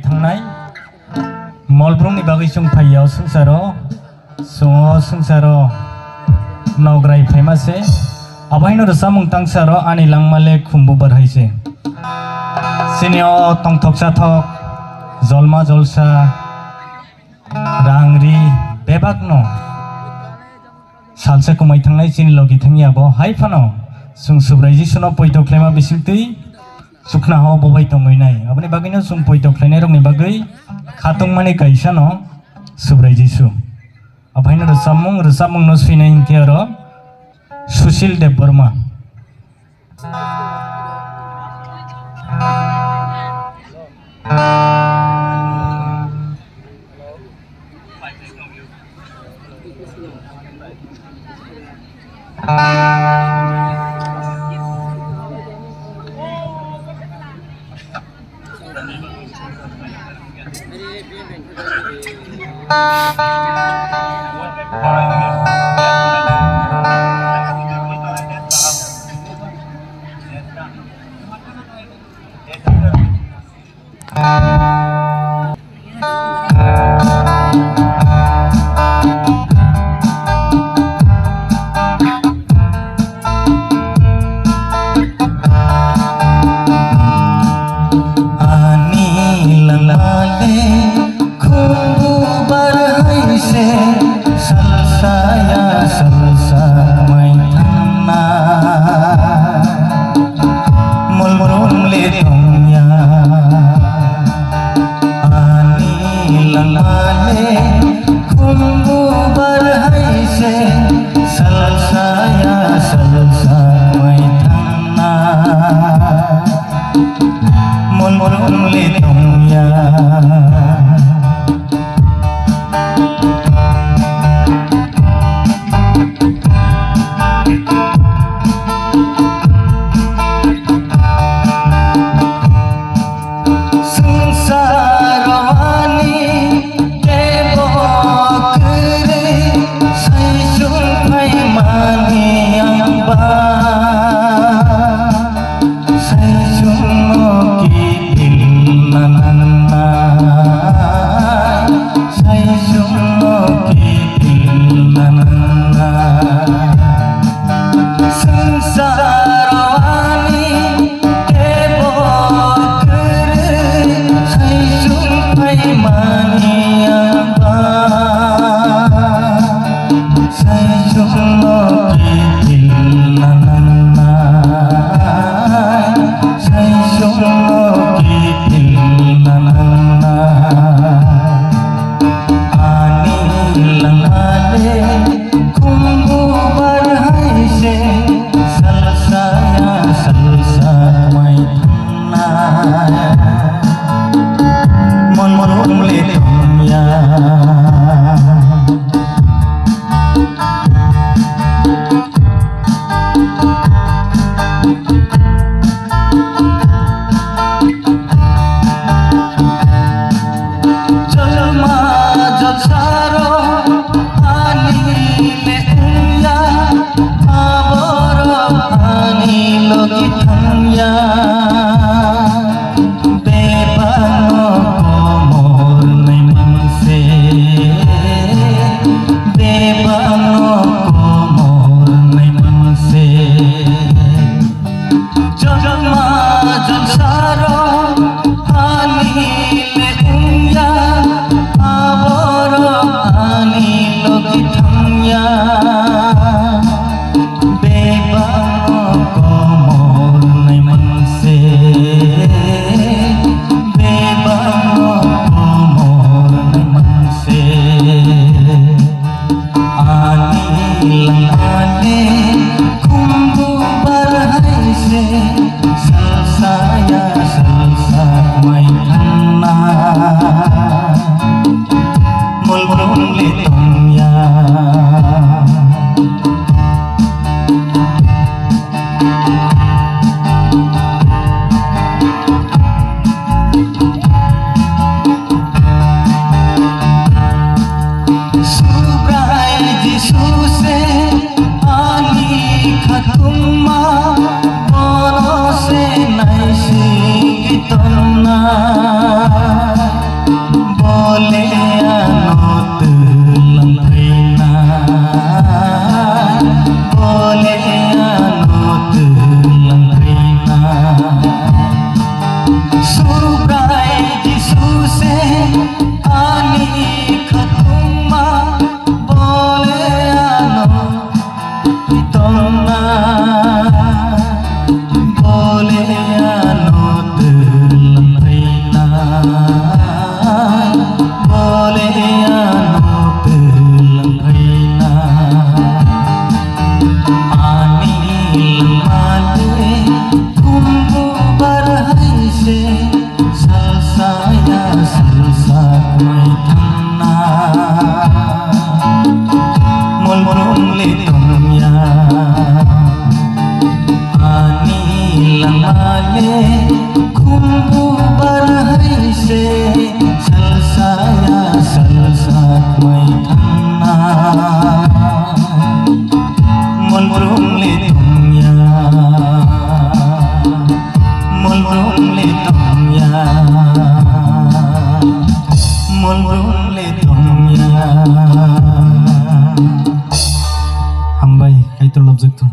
थांनाय मलब्रुंनि बागै जों फाइयाव संसारो सुङो संसारो नौग्राय फाइमासे अबायनो रसा मुंतां सारो आनि लांमाले खुम्बु बारहायसे सिनियो तंथक साथक जलमा जलसा रांरि बेबागनो सालसे कुमाय थांनाय सिनि लगी थांगियाबो हाइफानो जों सुब्रायजि सुनो पयतो क्लेमा बिसिंतै सुखना हो बबाय तंगैनाय अपने बागैनो जों पयतो क्लेनाय रंनि बागै खातुं माने गायसानो सुब्रायजिसु अबायनो रोसामुं no सुइनाय हिंथियारो Sushil Dev Verma na na na boleh anu telang kaina ani mate kumbu barhai se salsaya salsa mai thanna mol mol le tumya ani lamale kumbu barhai se salsaya salsa mai thanna mol mol le tumya mol mol le tumya mol mol le tumya hambai kai to lobjek tu